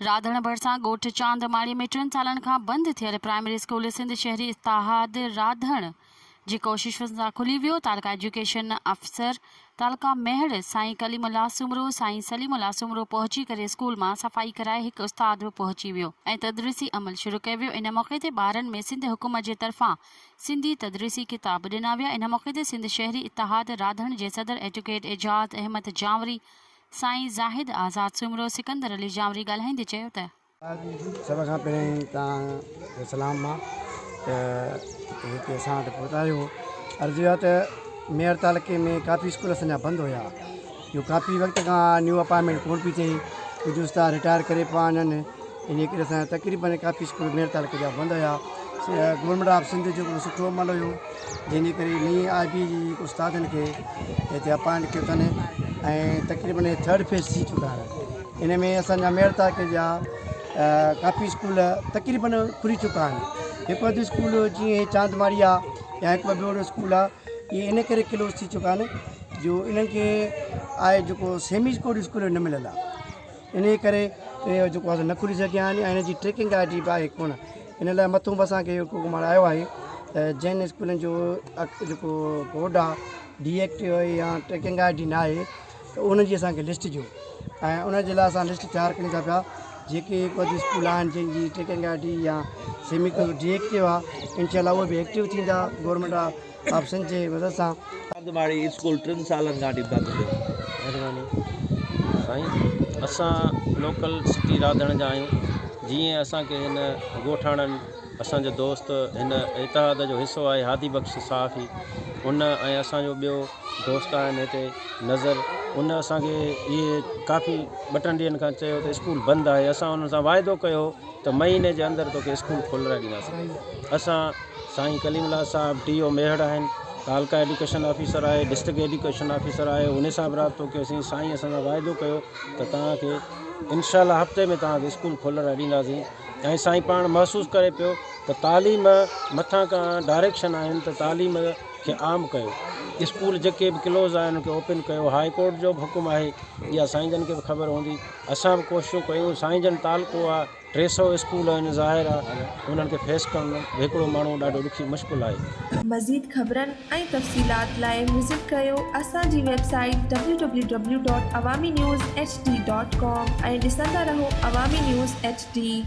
राधण भरिसां ॻोठ चांदमाड़ी में 3 सालनि खां बंदि थियल प्राइमरी स्कूल सिंध शहरी इतिहाद राधण जी कोशिश सां खुली वियो। तालका एजुकेशन अफसर तालका मेहड़ साईं कलीमुल्लाह सुमरो साईं सलीमुल्लाह सुमरो पहुची करे स्कूल में सफ़ाई कराए एक उस्ताद पहुची वियो ऐं तदरीसी अमल शुरू कयो वियो। इन मौके ते ॿारनि में सिंध हुकूमत जे तरफ़ां सिंधी तदरीसी किताब ॾिना विया। इन मौके ते सिंध शहरी इतिहाद राधण जे सदर एडवोकेट एजाज अहमद जावरी साईं ज़ाहिद आज़ाद सुमरो सिकंदर अली जावरी ॻाल्हाईंदे चयो त सभ खां पहिरीं तव्हां सलाम मां हिते असां वटि पहुचायो। अर्ज़ु आहे त मेयर तालुके में काफ़ी स्कूल असांजा बंदि हुया। इहो काफ़ी वक़्त खां न्यू अपार्टमेंट कोन पई थिए, कुझु उस्ताद रिटायर करे पिया वञनि, इन करे असांजा तक़रीबन काफ़ी स्कूल मेयर तालुके जा बंदि हुया। गवर्नमेंट ऑफ सिंध जो सुठो अमल हुयो, जंहिंजे करे नई IB जी उस्तादनि खे हिते अपॉइंट कयो अथनि ऐं तक़रीबन 3rd फेज़ थी चुका आहिनि। इन में असांजा मेयर तालुके जा काफ़ी स्कूल तक़रीबन खुली चुका आहिनि। हिकु अधु स्कूल जीअं चांदमाड़ी आहे या हिकु ॿियो स्कूल आहे, इहे इन करे क्लोज़ थी चुका आहिनि जो इन्हनि खे आहे जेको सेमी स्कूल न मिलियल आहे। इन करे जेको आहे न खुली सघिया आहिनि ऐं इन जी ट्रेकिंग ID बि आहे कोन। इन लाइ मथां बि असांखे हुकुम आयो आहे त जंहिं स्कूलनि जो जेको बोर्ड आहे डीएक्टिव या ट्रेकिंग ID न आहे त उनजी असांखे लिस्ट ॾियो ऐं उनजे लाइ असां लिस्ट तयारु कयूं था पिया। जेके हिकु अधु स्कूल आहिनि जंहिंजी ट्रेकिंग ID या सेमी डीएक्टिव आहे, इनशाला उहे बि एक्टिव थींदा गवर्नमेंट ऑफ सिंध जे मदद सां। चांदमाड़ी स्कूल 3 सालनि खां बंदि थियो। महिरबानी साईं, असां लोकल सिटी राधण जा आहियूं। जीअं असांखे हिन ॻोठाणनि असांजो दोस्त हिन इतिहाद जो हिसो आहे हादी बख़्श साफ़ी, उन ऐं असांजो ॿियो दोस्त आहिनि हिते नज़र, उन असांखे इहे काफ़ी 2-3 ॾींहंनि खां चयो त स्कूल बंदि आहे। असां उन सां वाइदो कयो त महीने जे अंदरि तोखे स्कूल खोलाए ॾींदासीं। असां साईं कलीमुल्लाह साहिब DO मेहड़ आहिनि, तालका एजुकेशन ऑफिसर आहे, डिस्ट्रिक्ट एजुकेशन ऑफिसर आहे, उन सां बि राब्तो कयोसीं। साईं असां सां वाइदो कयो त तव्हांखे इनशाला हफ़्ते में तव्हांखे स्कूल खोलाए ॾींदासीं। ऐं साईं पाण महसूसु करे पियो त तालीम मथां खां डायरेक्शन आहिनि त तालीम खे आम कयो, स्कूल जेके बि क्लोज़ आहिनि उनखे ओपन कयो। हाई कोर्ट जो बि हुकुम आहे, इहा साईं जन खे बि ख़बर हूंदी। असां बि कोशिशूं कयूं। साईं जन तालको आहे, 300 स्कूल आहिनि, ज़ाहिर आहे उन्हनि खे फेस करणु हिकिड़ो माण्हू ॾाढो ॾुखी मुश्किल आहे। मज़ीद ख़बरनि ऐं तफ़सीलात लाइ विज़िट कयो असांजी वेबसाइट www.awamiNewsHD.com ऐं ॾिसंदा रहो अवामी न्यूज़ HD।